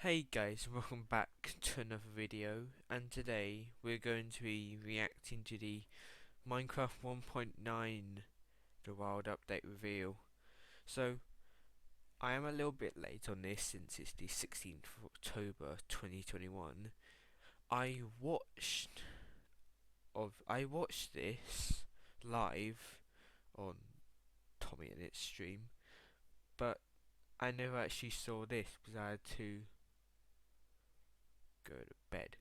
Hey guys, welcome back to another video, and today we're going to be reacting to the Minecraft 1.9 The Wild Update reveal. So, I am a little bit late on this since it's the 16th of October 2021. I watched this live on Tommy and its stream, but I never actually saw this because I had to go to bed.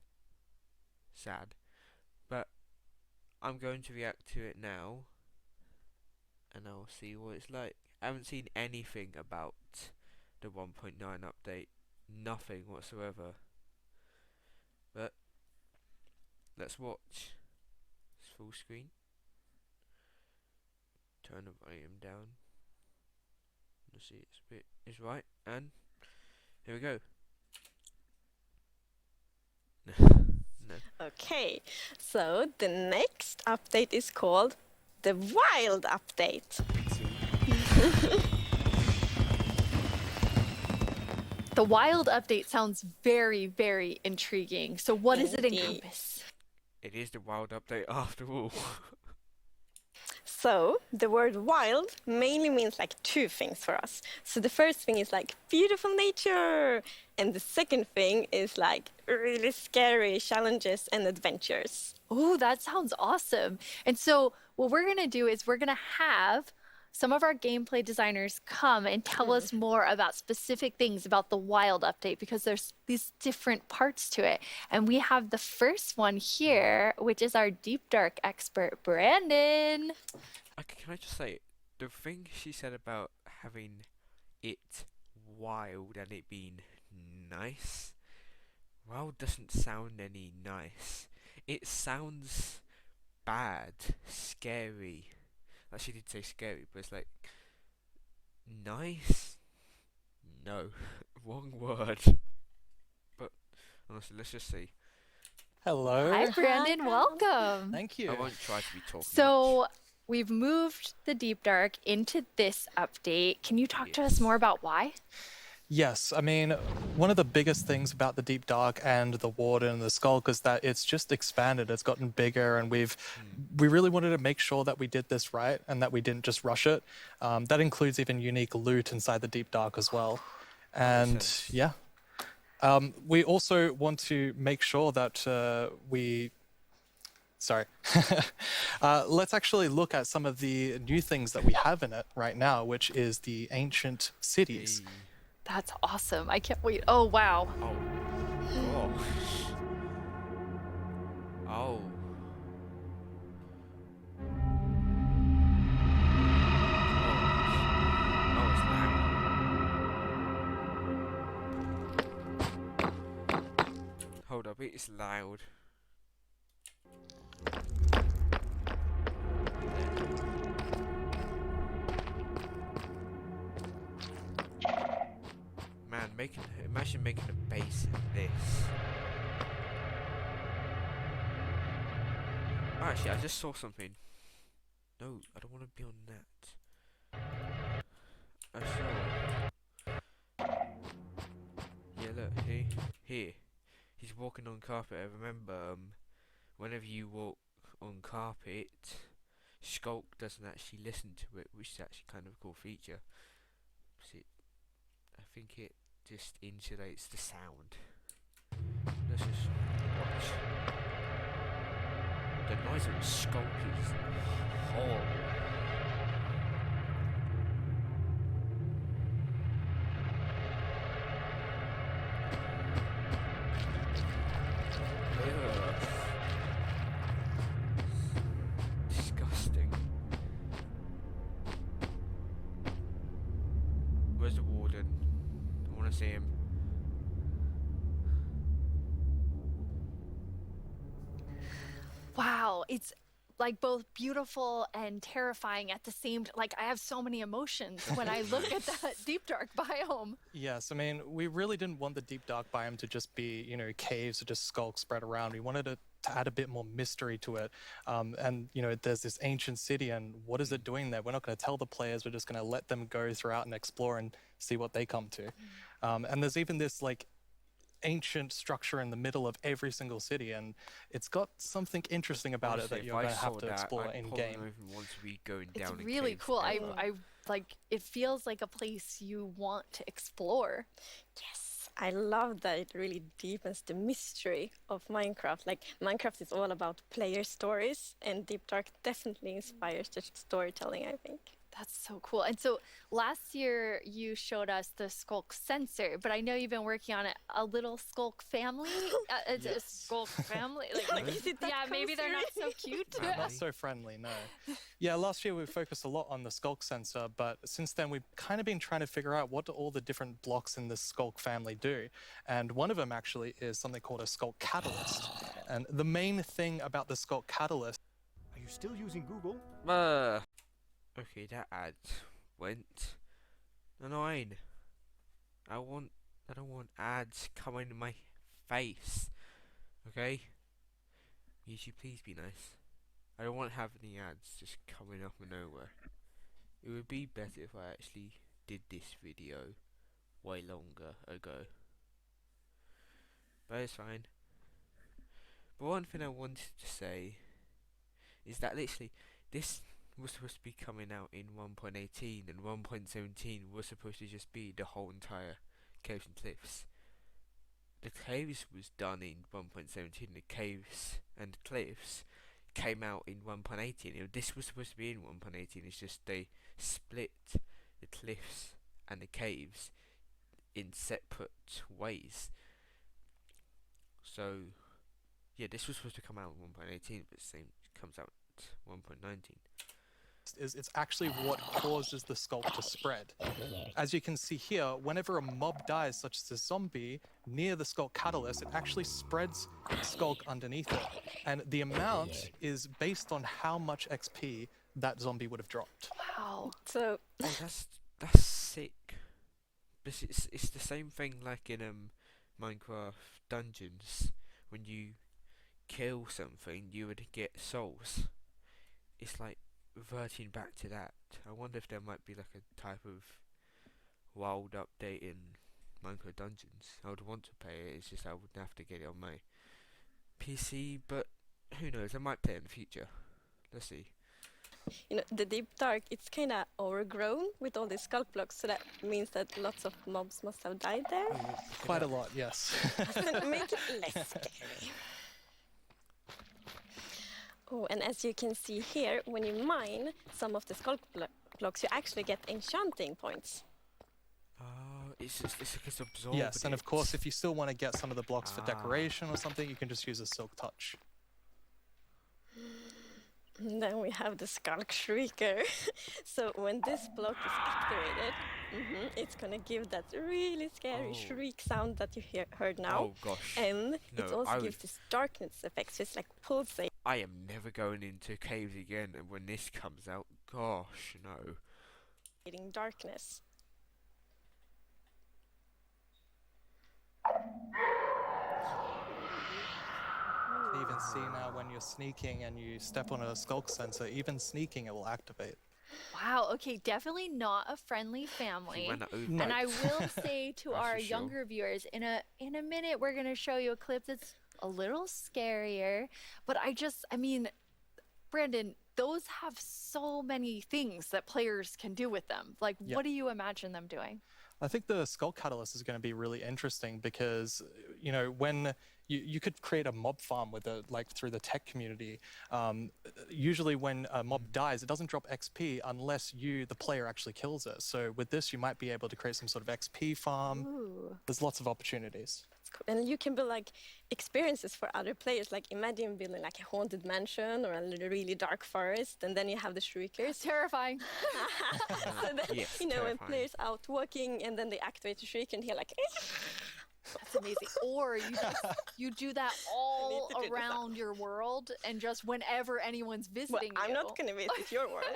Sad. But I'm going to react to it now, and I'll see what it's like. I haven't seen anything about the 1.9 update, nothing whatsoever. But let's watch. It's full screen. Turn the volume down. Let's see it's right, and here we go. No. Okay, so the next update is called the Wild Update. The wild update sounds very, very intriguing. So what does it Indeed. encompass? It is the wild update after all. So the word wild mainly means like two things for us. So the first thing is like beautiful nature, and the second thing is like really scary challenges and adventures. Oh, that sounds awesome. And so what we're going to do is we're going to have some of our gameplay designers come and tell us more about specific things about the wild update because there's these different parts to it. And we have the first one here, which is our deep dark expert, Brandon. Okay, can I just say, the thing she said about having it wild and it being nice, wild doesn't sound any nice. It sounds bad, scary. Like she did say scary, but it's like nice. No, wrong word. But honestly, let's just see. Hello. Hi, Brandon. Welcome. Thank you. I won't try to be talking So much. we've moved the deep dark into this update. Can you talk to us Yes. more about why? Yes, I mean, one of the biggest things about the Deep Dark and the Warden and the Skulk is that it's just expanded. It's gotten bigger, and we really wanted to make sure that we did this right and that we didn't just rush it. That includes even unique loot inside the Deep Dark as well. And sense. yeah, we also want to make sure that Sorry. Let's actually look at some of the new things that we have in it right now, which is the ancient cities. Hey. That's awesome. I can't wait. Oh, wow. Oh gosh. Oh. Gosh. Oh, it's loud. Hold up, it's loud. Man, imagine making a base in this. Actually, I just saw something. No, I don't want to be on that. I saw. Yeah, look, here. He's walking on carpet. I remember, whenever you walk on carpet, Skulk doesn't actually listen to it, which is actually kind of a cool feature. See, I think it just insulates the sound. Let's just watch. The noise of Skulk is horrible. Ugh. Disgusting. Where's the warden? I want to see him. Wow. It's like both beautiful and terrifying at the same time. Like I have so many emotions when I look at that deep dark biome. Yes, I mean, we really didn't want the Deep Dark biome to just be, caves or just skulks spread around. We wanted it to add a bit more mystery to it. And, there's this ancient city, and what is it doing there? We're not going to tell the players. We're just going to let them go throughout and explore and see what they come to. And there's even this, like, ancient structure in the middle of every single city, and it's got something interesting about Honestly, it that if you're I going to have saw to that, explore I'd in probably game. not even want to be going It's down in really caves cool. ever. I like it feels like a place you want to explore. Yes, I love that it really deepens the mystery of Minecraft. Like, Minecraft is all about player stories, and Deep Dark definitely inspires the storytelling, I think. That's so cool. And so last year you showed us the Skulk sensor, but I know you've been working on a little Skulk family. It's a Yes. Skulk family. Like, is it that yeah, maybe they're not cozy? so cute. Family. Not so friendly, no. Yeah, last year we focused a lot on the Skulk sensor, but since then we've kind of been trying to figure out what do all the different blocks in the Skulk family do. And one of them actually is something called a Skulk catalyst. And the main thing about the Skulk catalyst Are you still using Google? Okay, that ad went annoying. I don't want ads coming in my face. Okay? YouTube, please be nice. I don't want to have any ads just coming up of nowhere. It would be better if I actually did this video way longer ago. But it's fine. But one thing I wanted to say is that literally this was supposed to be coming out in 1.18 and 1.17 was supposed to just be the whole entire caves and cliffs. The caves was done in 1.17, the caves and the cliffs came out in 1.18. This was supposed to be in 1.18, it's just they split the cliffs and the caves in separate ways. So yeah, this was supposed to come out in 1.18, but the same comes out 1.19. is it's actually what causes the Skulk to spread. As you can see here, whenever a mob dies, such as a zombie, near the Skulk catalyst, it actually spreads Skulk underneath it. And the amount is based on how much XP that zombie would have dropped. Wow. So, Oh, that's sick. This it's the same thing like in Minecraft dungeons. When you kill something, you would get souls. It's like reverting back to that. I wonder if there might be like a type of wild update in Minecraft dungeons. I would want to play it. It's just I would have to get it on my PC. But who knows? I might play it in the future. Let's see. you know, the Deep Dark, it's kind of overgrown with all these sculpt blocks, so that means that lots of mobs must have died there. Quite a lot, yes. Make it less scary. Oh, and as you can see here, when you mine some of the sculpt blocks, you actually get enchanting points. It's just absorbed. Yes, and of it. course, if you still want to get some of the blocks for Ah. decoration or something, you can just use a Silk Touch. And then we have the Skunk Shrieker. So when this block is activated, it's gonna give that really scary Oh. shriek sound that you heard now. Oh gosh. And it No, also I gives would- this darkness effect, so it's like pulsating I am never going into caves again, and when this comes out, gosh, no. darkness. You can even see now when you're sneaking and you step on a Skulk sensor, even sneaking it will activate. Wow. Okay. Definitely not a friendly family. When that No. And I will say to That's our for sure. younger viewers, in a minute, we're gonna show you a clip that's a little scarier. But I mean, Brandon, those have so many things that players can do with them. Like, Yeah. what do you imagine them doing? I think the Skull Catalyst is going to be really interesting because, you know, when you could create a mob farm with it, like through the tech community. Usually when a mob dies, it doesn't drop XP unless you, the player, actually kills it. So with this, you might be able to create some sort of XP farm. Ooh. There's lots of opportunities. It's cool. And you can build like experiences for other players. Like imagine building like a haunted mansion or a really dark forest, and then you have the shriekers. Terrifying. So then, Yes, you know, when terrifying. players out walking and then they activate the shriek and hear like That's amazing. Or you do that all to do this around your world, and just whenever anyone's well, visiting I'm you, not gonna visit your world.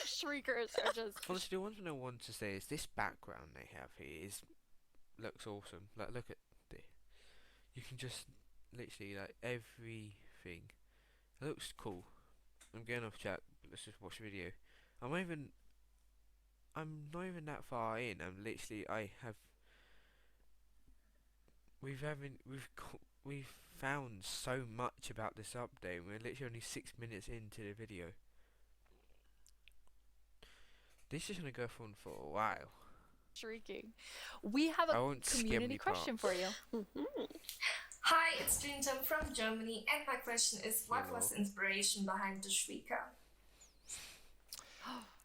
shriekers are just. Honestly, the one thing I want to say is this background they have here looks awesome. Like, look at this. You can just literally like everything. It looks cool. I'm going off chat. Let's just watch the video. I'm not even that far in. I have we've found so much about this update. We're literally only 6 minutes into the video. This is gonna go on for a while. Shrieking. We have I a won't skip community any question parts. for you. Hi, it's Jinjam from Germany, and my question is, what was the inspiration behind the Shrieker?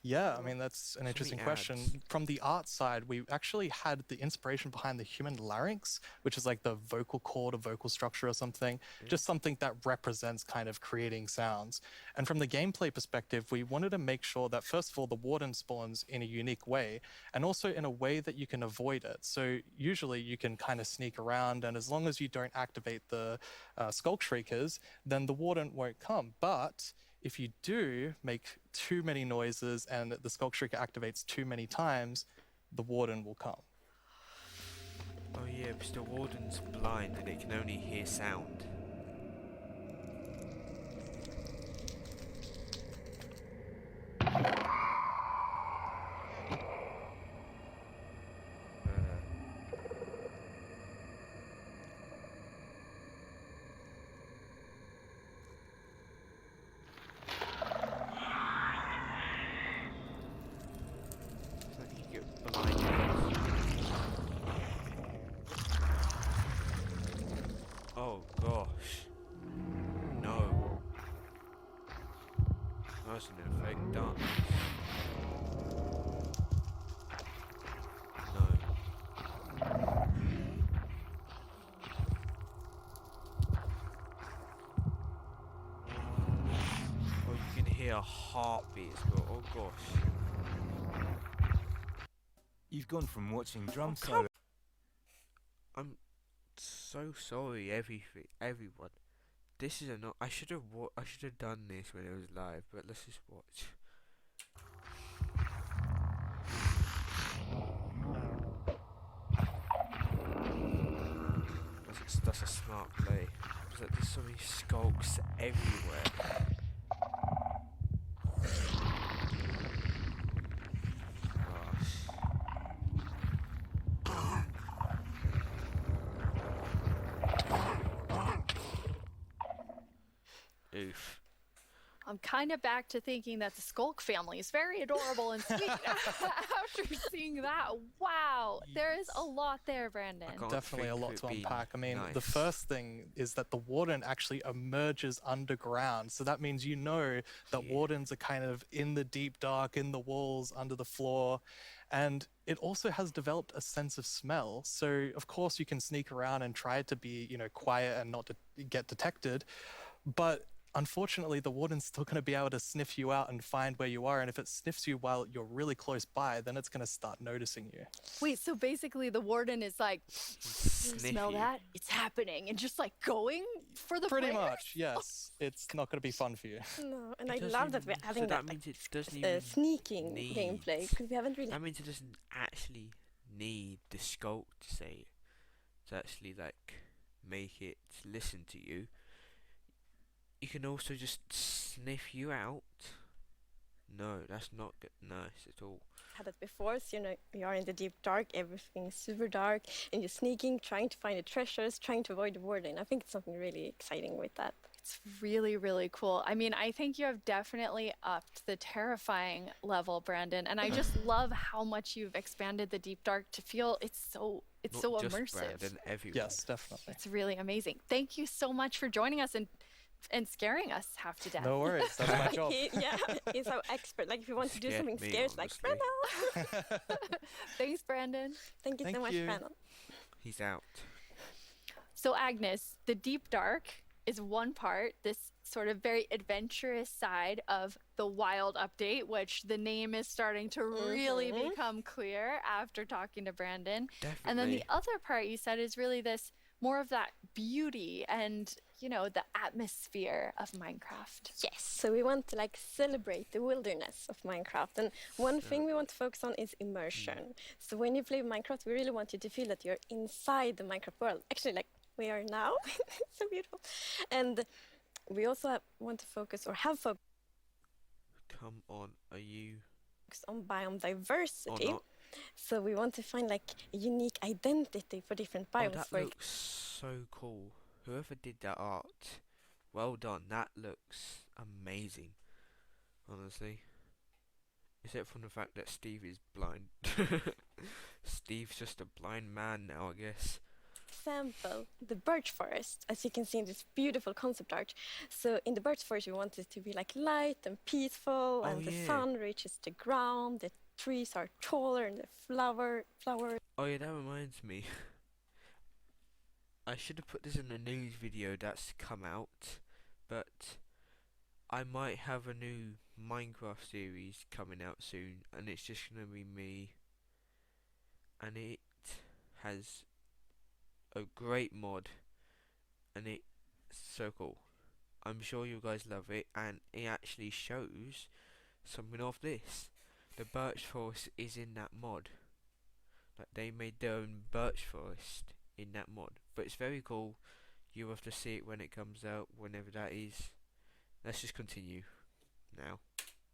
Yeah, I mean, that's an interesting question. ads. From the art side, we actually had the inspiration behind the human larynx, which is like the vocal cord or vocal structure or something, just something that represents kind of creating sounds. And from the gameplay perspective, we wanted to make sure that, first of all, the warden spawns in a unique way, and also in a way that you can avoid it. So usually you can kind of sneak around, and as long as you don't activate the Skunk Shriekers, then the warden won't come. But if you do make too many noises and the Skunk Shrieker activates too many times, the warden will come. Oh yeah, because the warden's blind and it can only hear sound. It's like you get blinded. Oh gosh. No. That's an effect darkness. No. Oh, you can hear a heartbeat as well. Oh gosh. You've gone from watching drum Oh, solo. I'm so sorry, everyone. This is not. I should have done this when it was live, but let's just watch. That's a smart play. Because like, there's so many skulks everywhere. Gosh. Oof. I'm kind of back to thinking that the Skulk family is very adorable and sweet after seeing that. Wow, there is a lot there, Brandon. can't Definitely a think lot of to it being unpack. I mean, the nice. first thing is that the warden actually emerges underground. So that means you know that Yeah. wardens are kind of in the deep dark, in the walls, under the floor. And it also has developed a sense of smell. So, of course, you can sneak around and try to be, quiet and not to get detected. But unfortunately, the warden's still going to be able to sniff you out and find where you are. And if it sniffs you while you're really close by, then it's going to start noticing you. Wait, so basically the warden is like, you smell Sniffy. that? It's happening. And just like going for the Pretty players? much, yes. It's not going to be fun for you. No, and It I doesn't love that we're even- adding so that means it doesn't like, even sneaking need- gameplay because we haven't really. That means it doesn't actually need the skulk to say it. To actually like make it listen to you. You can also just sniff you out. No, that's not good. Nice at all. Had that before, so you are in the deep dark, everything's super dark, and you're sneaking, trying to find the treasures, trying to avoid the warden. I think it's something really exciting with that. It's really, really cool. I mean, I think you have definitely upped the terrifying level, Brandon. And I just love how much you've expanded the deep dark to feel it's so Not just immersive. Brandon, everyone. Yes, definitely. It's really amazing. Thank you so much for joining us and scaring us half to death. No worries, that's my job. He's our expert. Like if you want to do Scared something me, scary, it's like honestly. Brandon. Thanks, Brandon. Thank you Thank so much, you. Brandon. He's out. So, Agnes, the deep dark is one part, this sort of very adventurous side of the wild update, which the name is starting to really become clear after talking to Brandon. Definitely. And then the other part you said is really this more of that beauty and, the atmosphere of Minecraft. Yes, so we want to celebrate the wilderness of Minecraft, and one thing we want to focus on is immersion. So when you play Minecraft, we really want you to feel that you're inside the Minecraft world. Actually, like we are now, it's so beautiful. And we also want to focus, or have focused Come on, are you on biome diversity. or not? So we want to find like a unique identity for different Oh, biomes. that for looks so cool. Whoever did that art, well done. That looks amazing, honestly. Except from the fact that Steve is blind. Steve's just a blind man now, I guess. example, the Birch Forest, as you can see in this beautiful concept art. So in the Birch Forest, we want it to be like light and peaceful, Oh, and the yeah. sun reaches the ground, the trees are taller, and the flowers. Oh yeah, that reminds me. I should have put this in the news video that's come out, but I might have a new Minecraft series coming out soon, and it's just gonna be me, and it has a great mod, and it's so cool. I'm sure you guys love it, and it actually shows something of this. The Birch Forest is in that mod. Like, they made their own Birch Forest in that mod, but it's very cool. You have to see it when it comes out, whenever that is. Let's just continue now.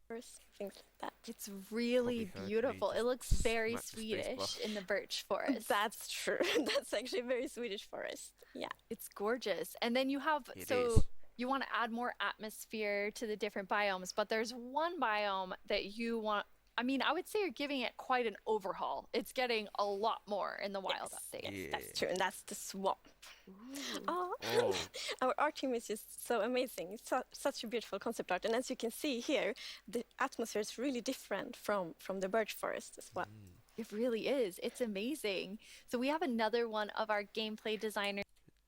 Things like that. It's really Probably heard me beautiful. It just looks very smack the space bar. Swedish in the Birch Forest. That's true. That's actually a very Swedish forest. Yeah. It's gorgeous. And then you have, It so is. you want to add more atmosphere to the different biomes, but there's one biome that you want, I mean, I would say you're giving it quite an overhaul. It's getting a lot more in the wild update. Yes, Yeah. that's true, and that's the swamp. Oh, Oh, our art team is just so amazing. It's such a beautiful concept art, and as you can see here, the atmosphere is really different from the Birch Forest as well. It really is. It's amazing. So we have another one of our gameplay designers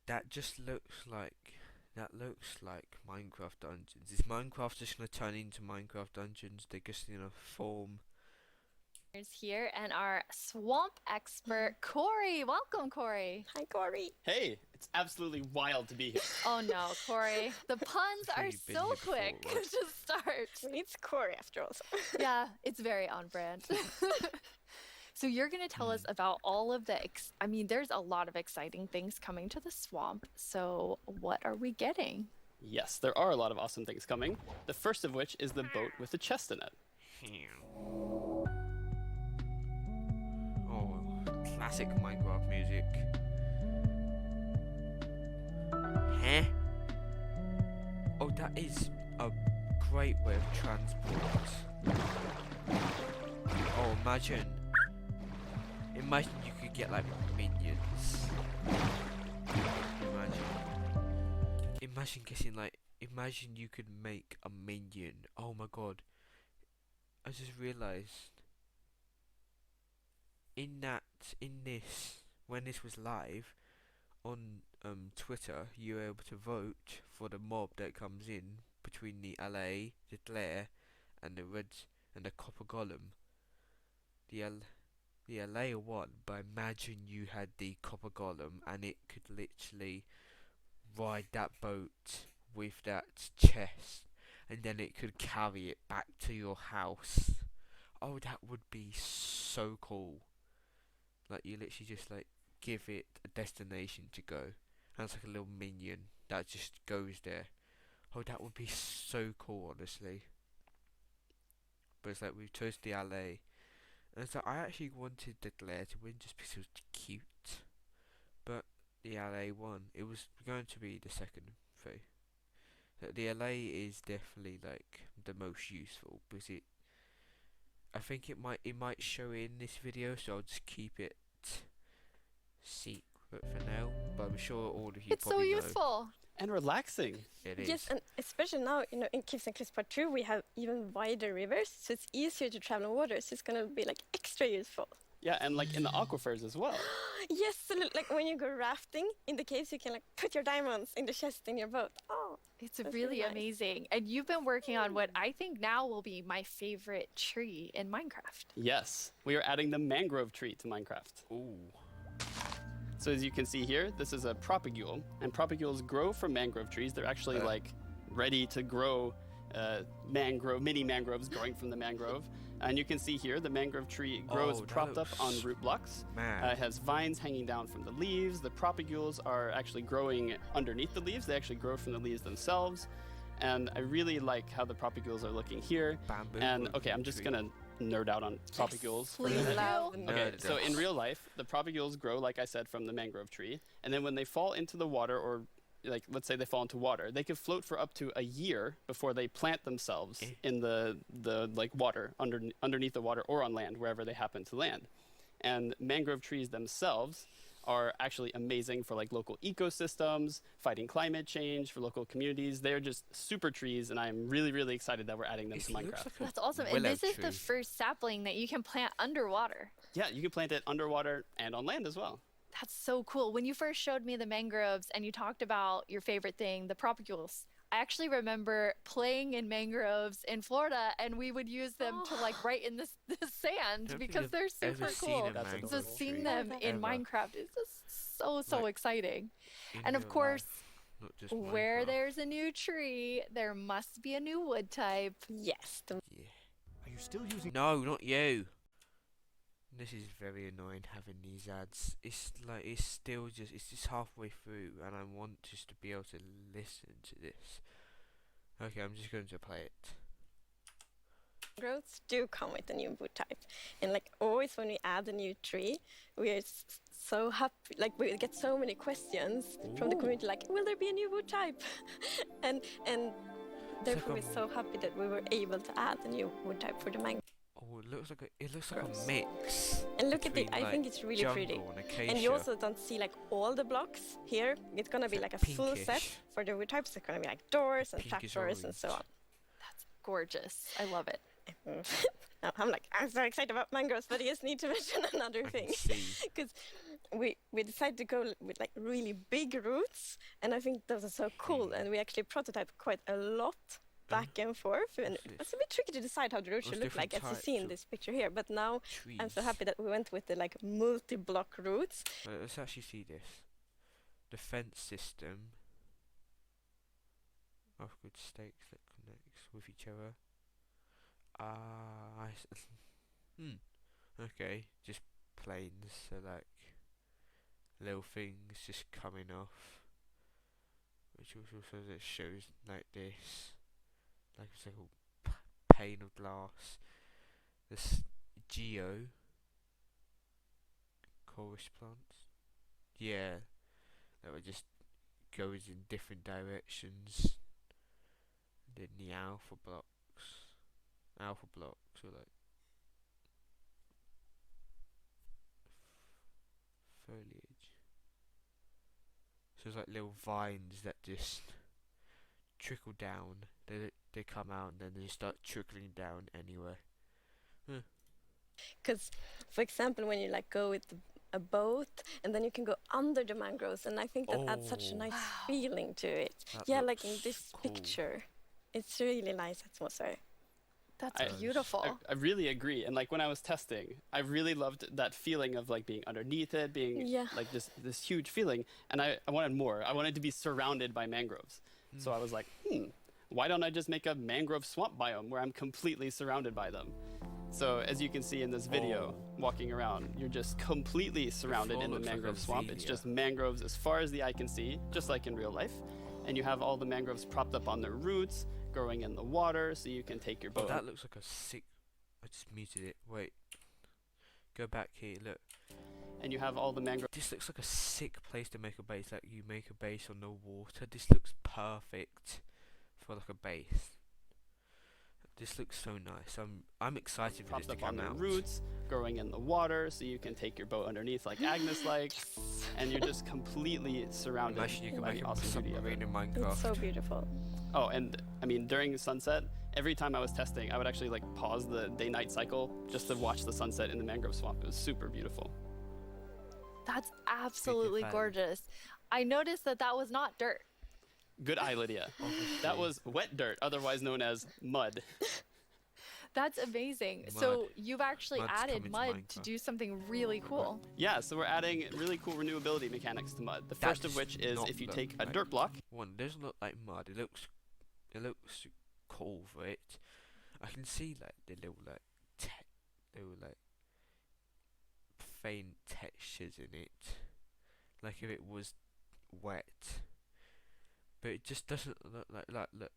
that just looks like Minecraft Dungeons. Is Minecraft just gonna turn into Minecraft Dungeons? They're just gonna form. here and our swamp expert, Corey. Welcome, Corey. Hi, Corey. Hey, it's absolutely wild to be here. Oh no, Corey. The puns are You've been so here before, quick right? to start. It's Corey after all. So. Yeah, it's very on brand. So you're going to tell us about all of the, I mean, there's a lot of exciting things coming to the swamp. So what are we getting? Yes, there are a lot of awesome things coming. The first of which is the boat with the chestnut. Oh, classic Minecraft music. Huh? Oh, that is a great way of transport. Oh, imagine you could get like minions. Imagine getting like, imagine you could make a minion. Oh my god. I just realized when this was live on Twitter, you were able to vote for the mob that comes in between the LA, the glare, and the reds and the copper golem. The LA won, but imagine you had the copper golem and it could literally ride that boat with that chest, and then it could carry it back to your house. Oh, that would be so cool. Like, you literally just like give it a destination to go, and it's like a little minion that just goes there. Oh, that would be so cool, honestly. But it's like, we've chose the LA, and so I actually wanted the glare to win just because it was cute, but the LA won. It was going to be the second thing. The LA is definitely like the most useful because I think it might show in this video, so I'll just keep it secret for now. But I'm sure all of you It's so probably know. useful. And relaxing. It is. Yes, and especially now, in Caves and Cliffs Part 2, we have even wider rivers, so it's easier to travel in water, so it's gonna be like extra useful. Yeah, and like in the aquifers as well. Yes, so like when you go rafting in the caves, you can like put your diamonds in the chest in your boat. Oh, It's that's really nice. amazing. And you've been working on what I think now will be my favorite tree in Minecraft. Yes, we are adding the mangrove tree to Minecraft. Ooh. So as you can see here, this is a propagule, and propagules grow from mangrove trees. They're actually like ready to grow mini mangroves growing from the mangrove. And you can see here the mangrove tree grows Oh, that propped up on looks root blocks. mad. It has vines hanging down from the leaves. The propagules are actually growing underneath the leaves. They actually grow from the leaves themselves. And I really like how the propagules are looking here. Bamboo And growing okay, from I'm a just tree. gonna nerd out on propagules for a Please minute. love No, Okay, it so in does. real life, the propagules grow, like I said, from the mangrove tree, and then when they fall into the water, or like let's say they fall into water, they can float for up to a year before they plant themselves in the like water underneath the water or on land, wherever they happen to land. And mangrove trees themselves are actually amazing for like local ecosystems, fighting climate change, for local communities. They're just super trees, and I'm really, really excited that we're adding them It to looks Minecraft. like a That's awesome. And willow this is the tree. first sapling that you can plant underwater. Yeah, you can plant it underwater and on land as well. That's so cool. When you first showed me the mangroves and you talked about your favorite thing, the propagules, I actually remember playing in mangroves in Florida, and we would use them to like write in the sand Don't think because I've they're ever super seen cool. a That's mangrove So adorable. seeing tree them in ever Minecraft is just so Like, exciting. in And of real course, life, not just where Minecraft. there's a new tree, there must be a new wood type. Yes, the Yeah. Are you still using? No, not you. This is very annoying having these ads. It's like it's just halfway through, and I want just to be able to listen to this. Okay, I'm just going to play it. growths do come with a new wood type. And like always when we add a new tree, we are so happy. Like we get so many questions from the community like, will there be a new wood type? and therefore like we're so happy that we were able to add a new wood type for the mango. Oh, it looks like Gross. a mix. And look at it, between, I think like, it's really pretty. jungle and acacia. And you also don't see like all the blocks here. It's gonna be It's like like a full set pinkish. for the wood types. It's gonna be like doors and Pinkish trapdoors and so on. orange. That's gorgeous. I love it. Now, I'm so excited about mangroves, but I just need to mention another I thing. can see. Because we decided to go with like really big roots, and I think those are so cool. And we actually prototyped quite a lot back and forth, and what's it this? was a bit tricky to decide how the roots should What's look like, as different you see in types of this picture here. But now Trees. I'm so happy that we went with the like multi-block roots. Let's actually see this. The fence system of good stakes that connects with each other. Okay, just planes, so like little things just coming off, which also that shows like this, like it's like a pane of glass. This geo chorus plants, yeah, that would just goes in different directions. Then the alpha blocks are like foliage. So it's like little vines that just trickle down. They come out and then they start trickling down anyway. Because, for example, when you like go with a boat, and then you can go under the mangroves, and I think that adds such a Oh. nice Wow. feeling to it. That Yeah, like in looks this cool. picture, it's really nice atmosphere. That's I- beautiful. I really agree. And like when I was testing, I really loved that feeling of like being underneath it, being Yeah. like this huge feeling. And I wanted more. I wanted to be surrounded by mangroves. So I was like, why don't I just make a mangrove swamp biome where I'm completely surrounded by them? So as you can see in this video, walking around, you're just completely surrounded floor in the looks like a mangrove swamp. It's azalea. just mangroves as far as the eye can see, just like in real life. And you have all the mangroves propped up on their roots, growing in the water, so you can take your Oh, boat. that looks like a sick. I just muted it. Wait. Go back here. Look. And you have all the mangrove This looks like a sick place to make a base. Like you make a base on the water. This looks perfect for like a base. This looks so nice. I'm excited for this propped to up on come their out. roots, growing in the water, so you can take your boat underneath like Agnes likes, and you're just completely surrounded Imagine you can by make the a awesome beauty of submarine it. in Minecraft. It's so beautiful. Oh, and I mean, during sunset, every time I was testing, I would actually like pause the day-night cycle just to watch the sunset in the mangrove swamp. It was super beautiful. That's absolutely fan. gorgeous. I noticed that was not dirt. Good eye, Lydia. That was wet dirt, otherwise known as mud. That's amazing. So Mud. you've actually Mud's added coming to mud to Minecraft. do something really cool. Yeah, so we're adding really cool renewability mechanics to mud. The That first of does which is not if you look take a like- dirt block, One doesn't look like mud. It looks cool for it. I can see like the little like faint textures in it, like if it was wet. But it just doesn't look like look.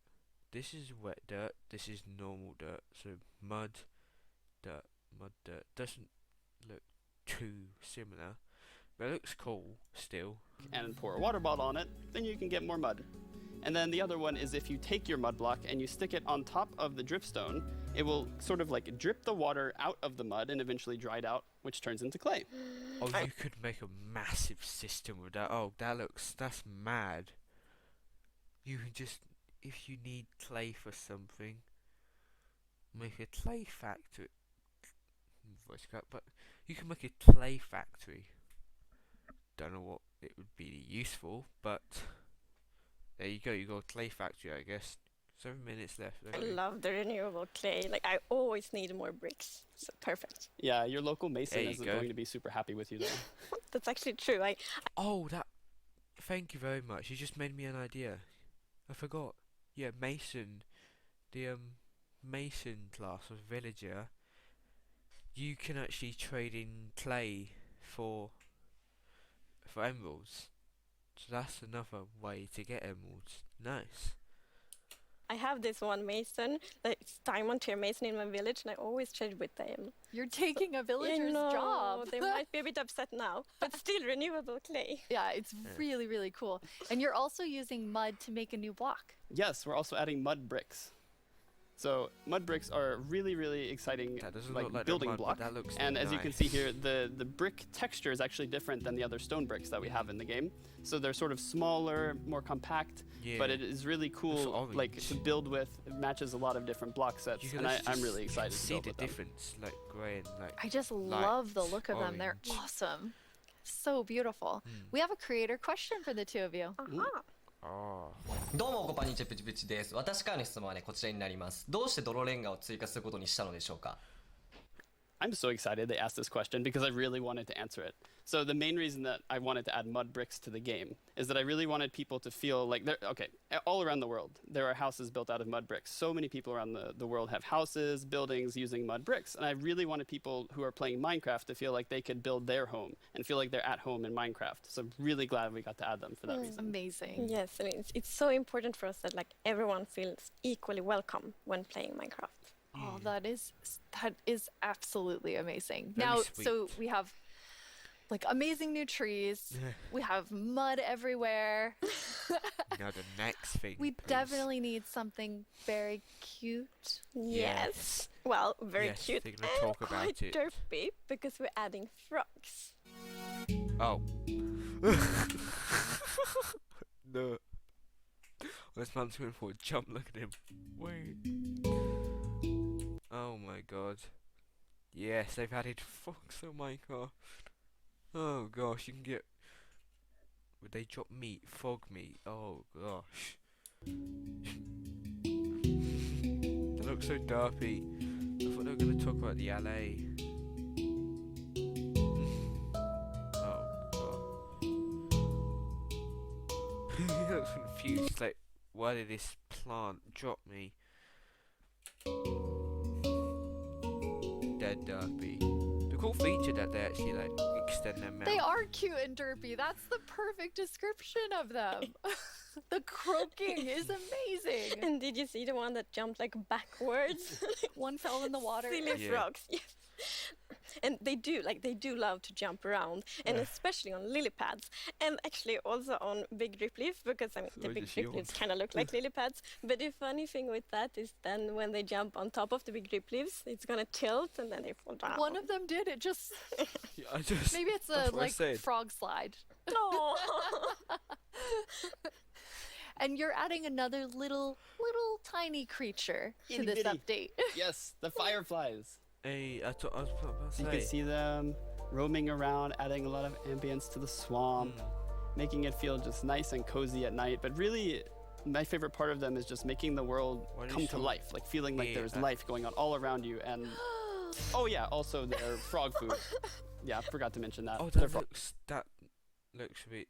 This is wet dirt. This is normal dirt. So mud Mud dirt doesn't look too similar, but it looks cool still. And pour a water bottle on it, then you can get more mud. And then the other one is if you take your mud block and you stick it on top of the dripstone, it will sort of like drip the water out of the mud and eventually dry it out, which turns into clay. Oh, you could make a massive system with that. Oh, that's mad. You can just, if you need clay for something, make a clay factory. Voice cut, but you can make a clay factory. Don't know what it would be useful, but there you go. You got a clay factory, I guess. 7 minutes left. I love the renewable clay. Like, I always need more bricks. So perfect. Yeah, your local mason There you isn't go. going to be super happy with you though. That's actually true. Oh, that. Thank you very much. You just made me an idea. I forgot. Yeah, mason. The mason class of villager. You can actually trade in clay for emeralds. So that's another way to get emeralds. Nice. I have this one mason, it's diamond tier mason in my village, and I always trade with them. You're taking a I villager's know, job. they might be a bit upset now, but still renewable clay. Yeah, it's really, really cool. And you're also using mud to make a new block. Yes, we're also adding mud bricks. So mud bricks are really, really exciting That doesn't like look like building mud, but block. that looks And as you can see nice. here, the brick texture is actually different than the other stone bricks that we have in the game. So they're sort of smaller, more compact, but Yeah. it is really cool like orange. to build with. It matches a lot of different block sets, You can and actually I'm really you excited can to see build the with them. difference, like grey and like. I just love the look of them. They're orange. awesome. So beautiful. We have a creator question for the two of you. Aha. Oh. どうもおこぱにちプチプチです。私からの質問はねこちらになります。どうして泥レンガを追加することにしたのでしょうか。 I'm so excited they asked this question because I really wanted to answer it. So the main reason that I wanted to add mud bricks to the game is that I really wanted people to feel like they're okay. All around the world, there are houses built out of mud bricks. So many people around the world have houses, buildings using mud bricks, and I really wanted people who are playing Minecraft to feel like they could build their home and feel like they're at home in Minecraft. So I'm really glad we got to add them for that reason. Amazing. Yes, and it's so important for us that like everyone feels equally welcome when playing Minecraft. Oh, that is absolutely amazing. Very Now, sweet. so we have like amazing new trees. We have mud everywhere. Now the next thing. We please. definitely need something very cute. Yes. Well, very Yes, cute they're gonna and talk quite about it. derpy because we're adding frogs. Oh. No. This man's going for a jump. Look at him. Wait. Oh my god. Yes, they've added frogs on Minecraft. Oh gosh, you can get. Would they drop meat? Frog meat. Oh gosh. They look so derpy. I thought they were going to talk about the LA. Oh god. He looks confused. He's like, why did this plant drop me? They're derpy. The cool feature that they actually like extend their mouth. They are cute and derpy. That's the perfect description of them. The croaking is amazing. And did you see the one that jumped like backwards? One fell in the water. Silly Yeah. frogs. Yes. And they do love to jump around, and especially on lily pads, and actually also on big drip leaf, because I mean the I big just drip yawned. leaves kind of look like lily pads. But the funny thing with that is then when they jump on top of the big drip leaves, it's gonna tilt and then they fall down. One of them did. It just Yeah, I just. maybe it's That's a what I like said. frog slide. Aw. And you're adding another little tiny creature to this Itty-bitty. update. Yes, the fireflies. Hey, I was about to You say. can see them roaming around, adding a lot of ambience to the swamp, making it feel just nice and cozy at night. But really, my favorite part of them is just making the world Why do you come to show- life, like feeling like Yeah, there's life going on all around you. And oh yeah, also their frog food. Yeah, I forgot to mention that. Oh, Their that looks a bit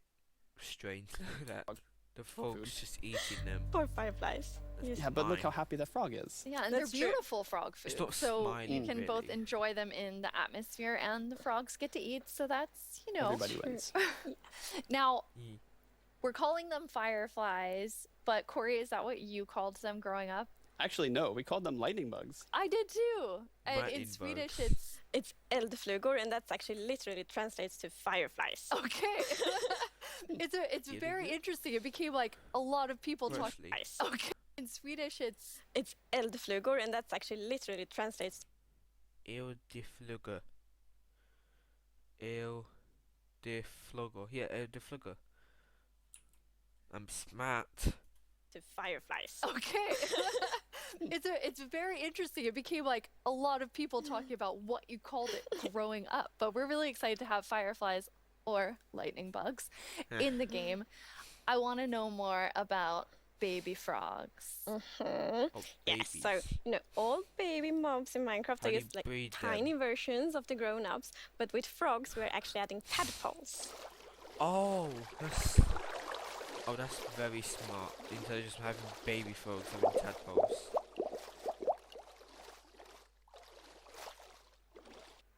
strange. Look at that. The food. frog's just eating them. Poor fireflies. Yes. yeah, but look how mine. happy that frog is. Yeah, and That's they're true. beautiful frog food. It's not So you smiling, can both really. enjoy them in the atmosphere and the frogs get to eat. So that's, you know. Everybody wins. Now, Mm. we're calling them fireflies, but Corey, is that what you called them growing up? Actually, no, we called them lightning bugs. I did too. And in Lightning Swedish, bugs. it's It's eldflugor, and that's actually literally translates to fireflies. okay. It's Getting very it? interesting. It became like a lot of people talking. Firstly. Okay. In Swedish, it's It's eldflugor, and that's actually literally translates Eldiflugger. Eldiflugger. Yeah, Eldiflugger. I'm smart. to fireflies. okay. It's very interesting. It became like a lot of people talking about what you called it growing up. But we're really excited to have fireflies or lightning bugs in the game. I want to know more about baby frogs. Oh, Yes, babies. so all baby mobs in Minecraft How are do you just like breed tiny them? versions of the grown-ups, but with frogs we're actually adding tadpoles. Oh, that's very smart. Instead of just having baby frogs, having tadpoles.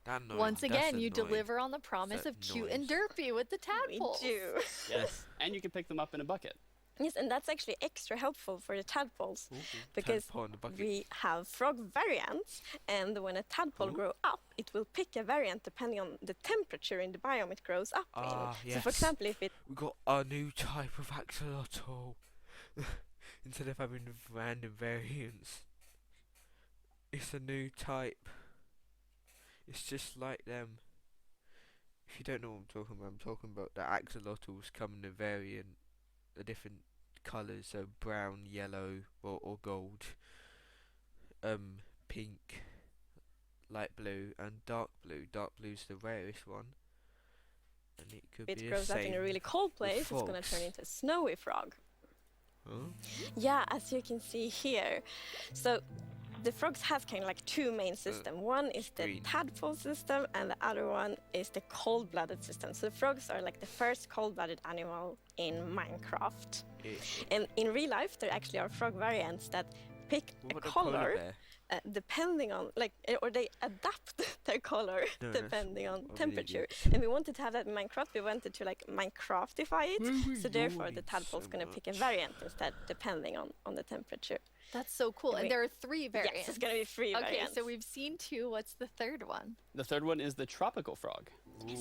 That noise, Once that's again, you annoying. deliver on the promise That of cute and noise. derpy with the tadpoles. We do. Yes. And you can pick them up in a bucket. Yes, and that's actually extra helpful for the tadpoles Ooh, because tadpole in the bucket. we have frog variants, and when a tadpole Ooh. grows up, it will pick a variant depending on the temperature in the biome it grows up Ah, in. So, for yes. example, if it We got a new type of axolotl. Instead of having random variants, it's a new type. It's just like them. If you don't know what I'm talking about the axolotls come in a variant, a different colours, so brown, yellow, or gold, pink, light blue, and dark blue. Dark blue's the rarest one, and it could it be grows the up same in a really cold with place, it's going to frogs. turn into a snowy frog. Huh? Yeah, as you can see here. So the frogs have kind of like two main systems. One is the green. tadpole system, and the other one is the cold-blooded system. So the frogs are like the first cold-blooded animal in Minecraft. Ish. And in real life, there actually are frog variants that pick What a about the polar color bear? depending on, or they adapt their color No, that's depending on an temperature. idiot. And we wanted to have that in Minecraft. We wanted to like Minecraftify it. So therefore, the tadpole's going to pick a variant instead, depending on the temperature. That's so cool. And Wait. there are 3 variants. Yes, it's going to be three Okay, variants. so we've seen 2. What's the third one? The third one is the tropical frog. Ooh.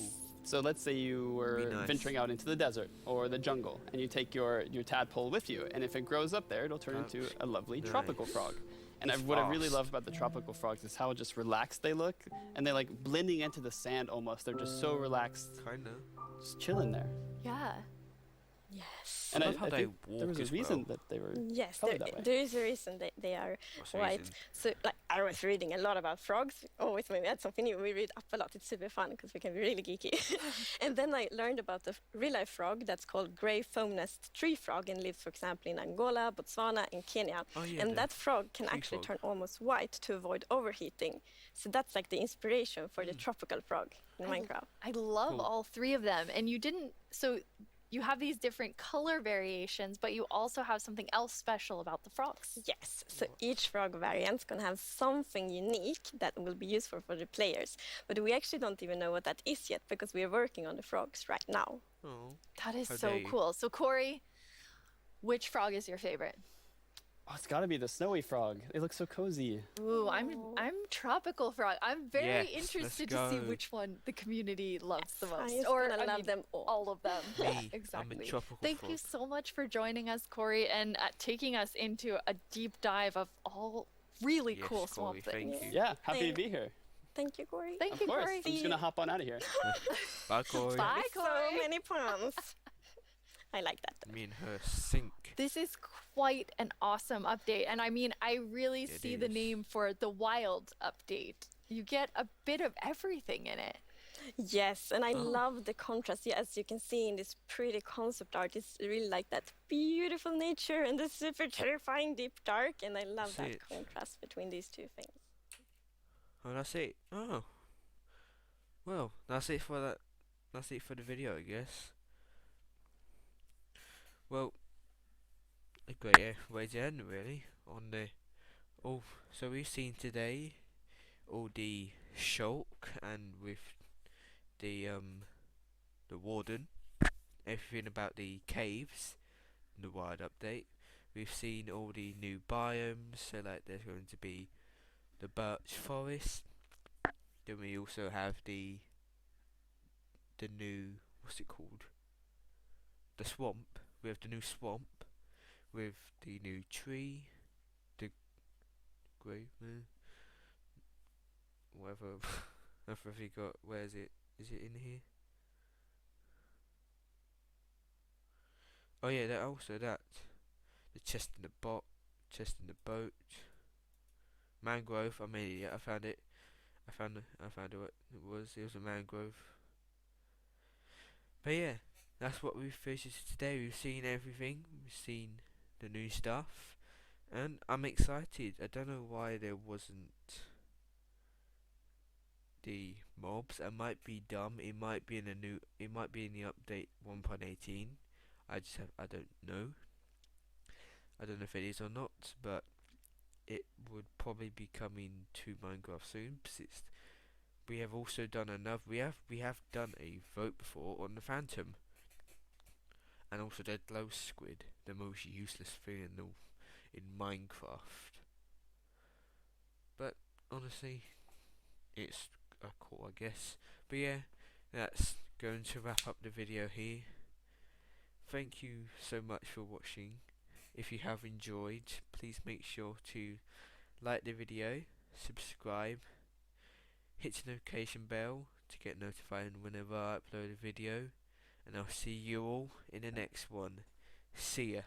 So let's say you were Be nice. venturing out into the desert or the jungle, and you take your tadpole with you, and if it grows up there, it'll turn into a lovely tropical nice. frog. And It's what I really fast. love about the tropical frogs is how just relaxed they look, and they're like blending into the sand almost. They're just so relaxed, Kinda. just chilling there. Yeah. Yes. And love how they think there walk was a as reason well. that they were Yes, colored that way. there is a reason they are What's the white. reason? So, like, I was reading a lot about frogs. Always when we had something new, we read up a lot. It's super fun because we can be really geeky. And then I learned about the real-life frog that's called gray foam-nest tree frog and lives, for example, in Angola, Botswana, and Kenya. Oh yeah. And the- that frog can tree actually frog. turn almost white to avoid overheating. So that's like the inspiration for the tropical frog in Minecraft. I love Cool. all 3 of them. And you didn't, so you have these different color variations, but you also have something else special about the frogs. Yes, so each frog variant's gonna have something unique that will be useful for the players. But we actually don't even know what that is yet because we are working on the frogs right now. Oh. That is How so dare you. cool. So Corey, which frog is your favorite? Oh, it's got to be the snowy frog. They look so cozy. Ooh, I'm tropical frog. I'm very Yes, let's interested to see go. which one the community loves the most. I'm Or gonna I love mean, them all. all of them. Me, exactly. I'm a tropical Thank frog. you so much for joining us, Corey, and taking us into a deep dive of all really Yes, cool swamp Corey, things. thank you. Yeah, happy to Thank- be here. Thank you, Corey. Thank Of you, course. Corey. I'm just going to hop on out of here. Bye, Corey. Bye, So Corey. many puns. I like that. Me and her sync. This is quite an awesome update. And I mean, I really It see the is. name for the wild update. You get a bit of everything in it. Yes, and I love the contrast. Yeah, as you can see in this pretty concept art, it's really like that beautiful nature and the super terrifying deep dark. And I love That's that it. contrast between these two things. Oh, that's it. Oh. Well, that's it for that. That's it for the video, I guess. Well, a great way to end, really. On the so we've seen today all the shulk and with the warden, everything about the caves, the wild update. we've seen all the new biomes. So like, there's going to be the Birch Forest. Then we also have the new, what's it called? The swamp. We have the new swamp with the new tree, the grey, whatever. I forgot. Where is it? Is it in here? Oh yeah, that also that. The chestnut boat, mangrove. I mean, yeah, I found it. I found what it was. It was a mangrove. But yeah, that's what we've visited today. We've seen everything. We've seen the new stuff, and I'm excited. I don't know why there wasn't the mobs. I might be dumb. It might be in the new. It might be in the update 1.18. I don't know. I don't know if it is or not, but it would probably be coming to Minecraft soon. We have also done another. We have done a vote before on the Phantom, and also the glow squid, the most useless thing in Minecraft. But honestly, it's cool, I guess. But yeah, that's going to wrap up the video here. Thank you so much for watching. If you have enjoyed, please make sure to like the video, subscribe, hit the notification bell to get notified whenever I upload a video, and I'll see you all in the next one. See ya.